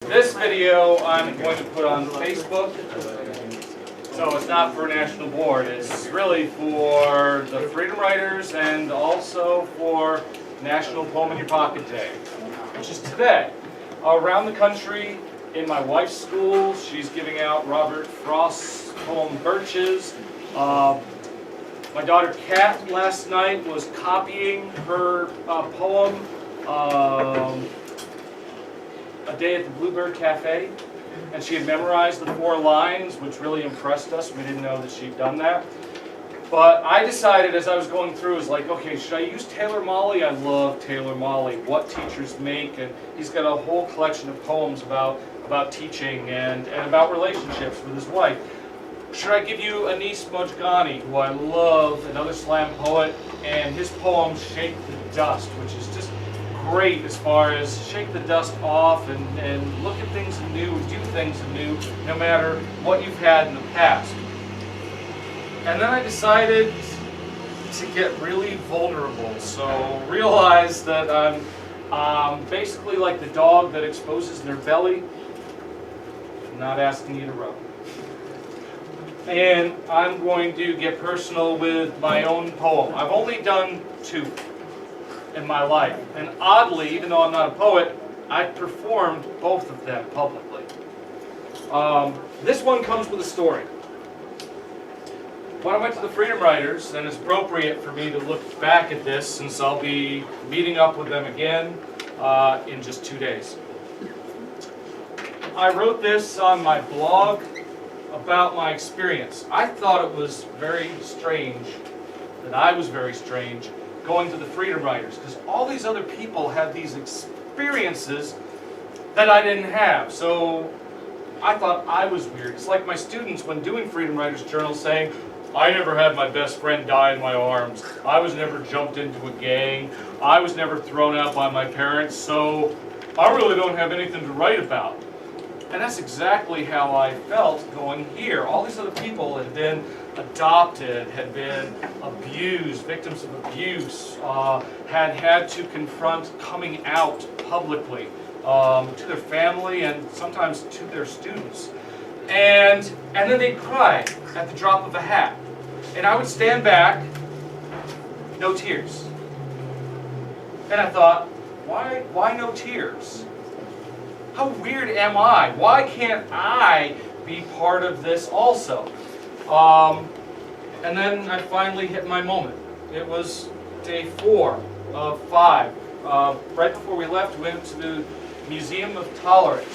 This video I'm going to put on Facebook, so it's not for National Board, it's really for the Freedom Writers and also for National Poem in Your Pocket Day, which is today. Around the country, in my wife's school, she's giving out Robert Frost's poem Birches. My daughter Kat last night was copying her poem, A Day at the Bluebird Cafe, and she had memorized the 4 lines, which really impressed us. We didn't know that she'd done that. But I decided as I was going through, was like, okay, should I use Taylor Mali? I love Taylor Mali, What Teachers Make, and he's got a whole collection of poems about teaching and about relationships with his wife. Should I give you Anis Mojgani, who I love, another slam poet, and his poem Shake the Dust, which is just great as far as shake the dust off and look at things anew, do things anew, no matter what you've had in the past. And then I decided to get really vulnerable, so realize that I'm basically like the dog that exposes their belly. I'm not asking you to rub. And I'm going to get personal with my own poem. I've only done 2 in my life. And oddly, even though I'm not a poet, I've performed both of them publicly. This one comes with a story. When I went to the Freedom Writers, and it's appropriate for me to look back at this since I'll be meeting up with them again in just 2 days. I wrote this on my blog about my experience. I thought it was very strange, that I was very strange, going to the Freedom Writers, because all these other people had these experiences that I didn't have. So I thought I was weird. It's like my students, when doing Freedom Writers journals, saying, I never had my best friend die in my arms. I was never jumped into a gang. I was never thrown out by my parents, so I really don't have anything to write about. And that's exactly how I felt going here. All these other people had been adopted, had been abused, victims of abuse, had had to confront coming out publicly to their family and sometimes to their students. And then they'd cry at the drop of a hat. And I would stand back, no tears. And I thought, why no tears? How weird am I? Why can't I be part of this also? And then I finally hit my moment. It was day 4 of 5. Right before we left, we went to the Museum of Tolerance,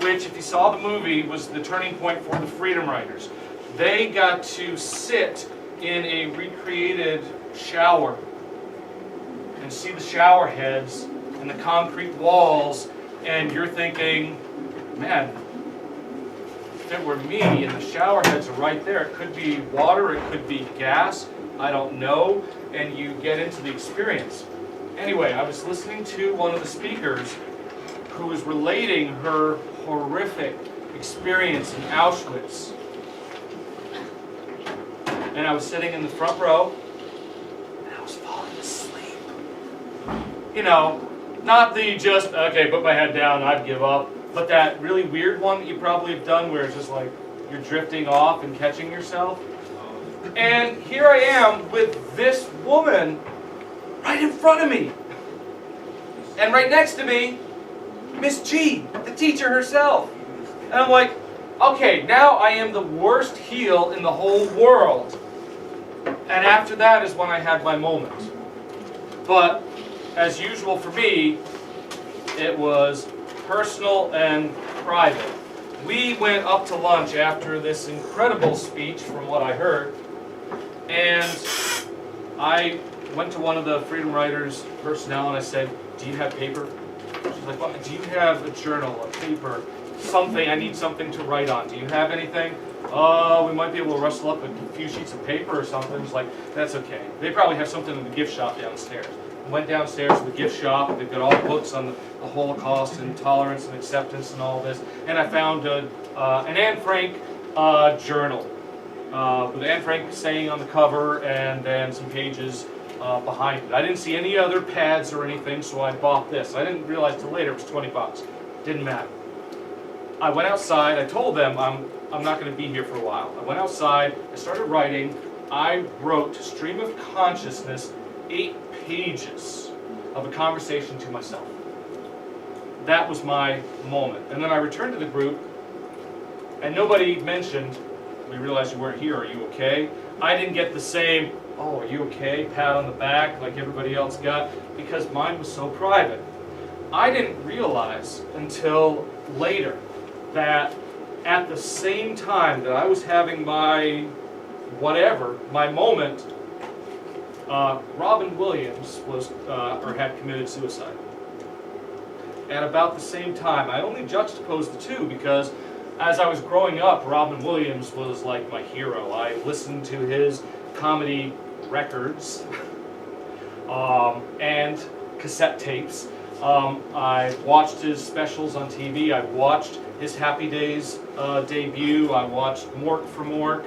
which, if you saw the movie, was the turning point for the Freedom Writers. They got to sit in a recreated shower and see the shower heads and the concrete walls, and you're thinking, man, if it were me and the shower heads are right there, it could be water, it could be gas, I don't know, and you get into the experience. Anyway, I was listening to one of the speakers who was relating her horrific experience in Auschwitz. And I was sitting in the front row, and I was falling asleep. You know, not the just, okay, put my head down, I'd give up, but that really weird one that you probably have done where it's just like you're drifting off and catching yourself. And here I am with this woman right in front of me. And right next to me, Miss G, the teacher herself. And I'm like, okay, now I am the worst heel in the whole world. And after that is when I had my moment. But as usual for me, it was personal and private. We went up to lunch after this incredible speech, from what I heard, and I went to one of the Freedom Writers personnel and I said, do you have paper? She's like, well, do you have a journal, a paper, something? I need something to write on. Do you have anything? We might be able to rustle up a few sheets of paper or something. It's like, that's okay. They probably have something in the gift shop downstairs. Went downstairs to the gift shop. They've got all the books on the Holocaust and tolerance and acceptance and all this. And I found an Anne Frank journal with Anne Frank saying on the cover and then some pages behind it. I didn't see any other pads or anything, so I bought this. I didn't realize till later it was 20 bucks. Didn't matter. I went outside, I told them I'm not going to be here for a while. I went outside, I started writing, I wrote stream of consciousness, 8 pages of a conversation to myself. That was my moment. And then I returned to the group, and nobody mentioned, we realized you weren't here, are you okay? I didn't get the same, oh, are you okay, pat on the back like everybody else got, because mine was so private. I didn't realize until later that at the same time that I was having my whatever, my moment, Robin Williams was, or had committed suicide. At about the same time, I only juxtaposed the two because as I was growing up, Robin Williams was like my hero. I listened to his comedy records and cassette tapes. I watched his specials on TV. I watched his Happy Days debut. I watched Mork for Mork.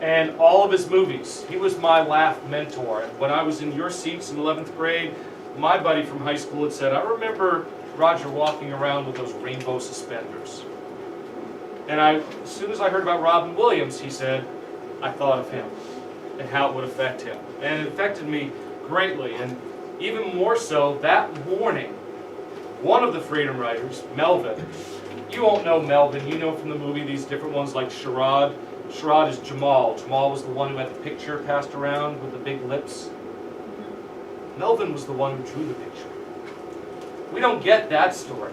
And all of his movies. He was my laugh mentor. When I was in your seats in 11th grade, my buddy from high school had said, I remember Roger walking around with those rainbow suspenders. And as soon as I heard about Robin Williams, he said, I thought of him and how it would affect him. And it affected me greatly. And even more so, that morning, one of the Freedom Riders, Melvin, you won't know Melvin, you know from the movie these different ones like Sherrod. Sherrod is Jamal. Jamal was the one who had the picture passed around with the big lips. Melvin was the one who drew the picture. We don't get that story.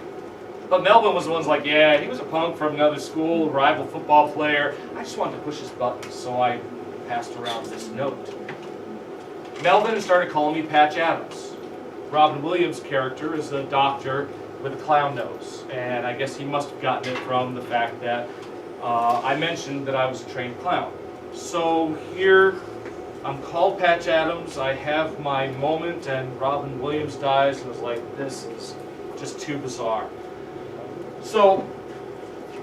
But Melvin was the one who's like, yeah, he was a punk from another school, rival football player. I just wanted to push his buttons, so I passed around this note. Melvin started calling me Patch Adams. Robin Williams' character is a doctor with a clown nose. And I guess he must have gotten it from the fact that I mentioned that I was a trained clown. So here, I'm called Patch Adams, I have my moment, and Robin Williams dies, and I was like, this is just too bizarre. So,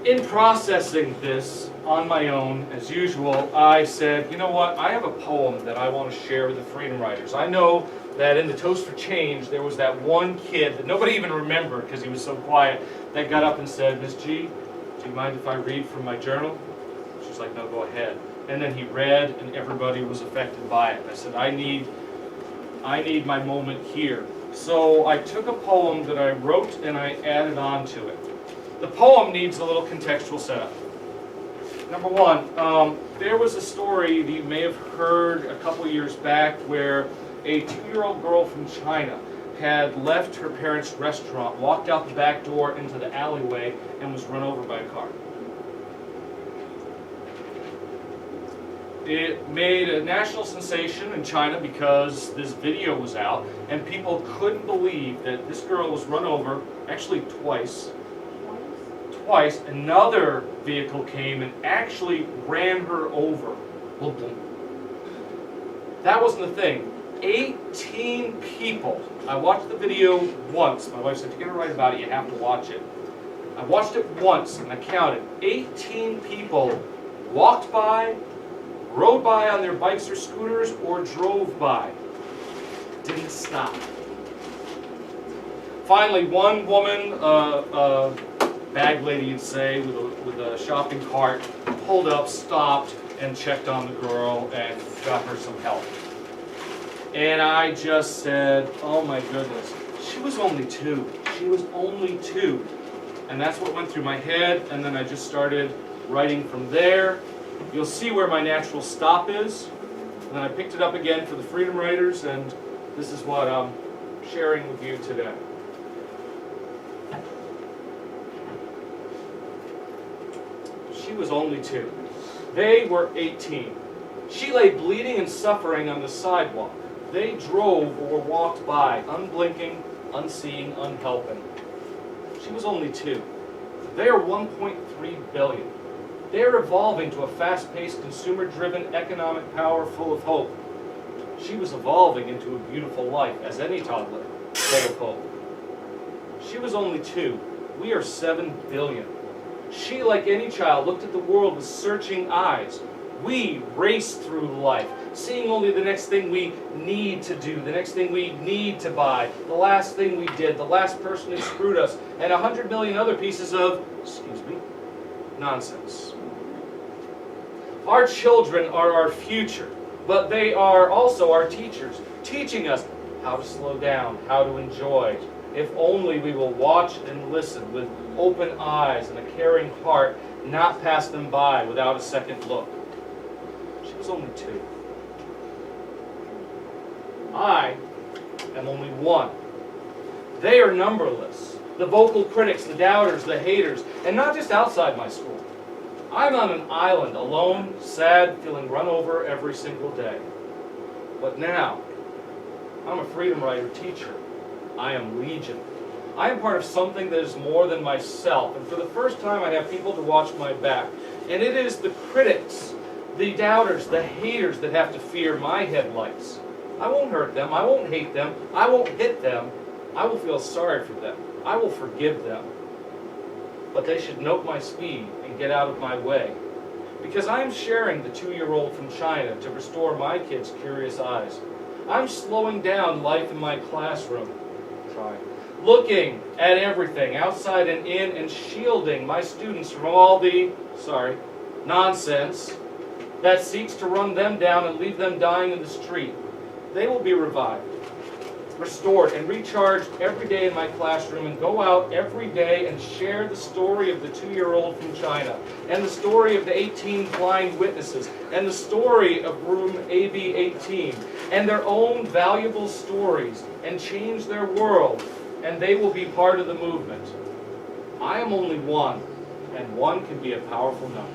in processing this on my own, as usual, I said, you know what, I have a poem that I want to share with the Freedom Riders. I know that in the Toast for Change, there was that one kid that nobody even remembered because he was so quiet, that got up and said, Miss G, do you mind if I read from my journal? She's like, no, go ahead. And then he read, and everybody was affected by it. I said, I need my moment here. So I took a poem that I wrote, and I added on to it. The poem needs a little contextual setup. Number one, there was a story that you may have heard a couple years back where a 2-year-old girl from China had left her parents' restaurant, walked out the back door into the alleyway, and was run over by a car. It made a national sensation in China because this video was out, and people couldn't believe that this girl was run over, actually twice. Another vehicle came and actually ran her over. Boom, boom. That wasn't the thing. 18 people. I watched the video once. My wife said, if you're going to write about it, you have to watch it. I watched it once, and I counted. 18 people walked by, rode by on their bikes or scooters, or drove by. Didn't stop. Finally, one woman, bag lady, you'd say, with a shopping cart, pulled up, stopped, and checked on the girl and got her some help. And I just said, oh my goodness, she was only 2. She was only 2. And that's what went through my head, and then I just started writing from there. You'll see where my natural stop is. And then I picked it up again for the Freedom Riders, and this is what I'm sharing with you today. She was only 2. They were 18. She lay bleeding and suffering on the sidewalk. They drove or walked by, unblinking, unseeing, unhelping. She was only 2. They are 1.3 billion. They are evolving to a fast-paced, consumer-driven economic power full of hope. She was evolving into a beautiful life, as any toddler, full of hope. She was only 2. We are 7 billion. She, like any child, looked at the world with searching eyes. We race through life, seeing only the next thing we need to do, the next thing we need to buy, the last thing we did, the last person who screwed us, and 100 million other pieces of, nonsense. Our children are our future, but they are also our teachers, teaching us how to slow down, how to enjoy. If only we will watch and listen with open eyes and a caring heart, not pass them by without a second look. She was only 2. I am only 1. They are numberless. The vocal critics, the doubters, the haters, and not just outside my school. I'm on an island, alone, sad, feeling run over every single day. But now, I'm a freedom rider teacher. I am legion. I am part of something that is more than myself. And for the first time, I have people to watch my back. And it is the critics, the doubters, the haters that have to fear my headlights. I won't hurt them. I won't hate them. I won't hit them. I will feel sorry for them. I will forgive them. But they should note my speed and get out of my way. Because I am sharing the 2-year-old from China to restore my kids' curious eyes. I'm slowing down life in my classroom. Looking at everything, outside and in, and shielding my students from all the, nonsense that seeks to run them down and leave them dying in the street. They will be revived, restored, and recharged every day in my classroom, and go out every day and share the story of the 2-year-old from China, and the story of the 18 blind witnesses, and the story of room AB18, and their own valuable stories, and change their world, and they will be part of the movement. I am only 1, and 1 can be a powerful number.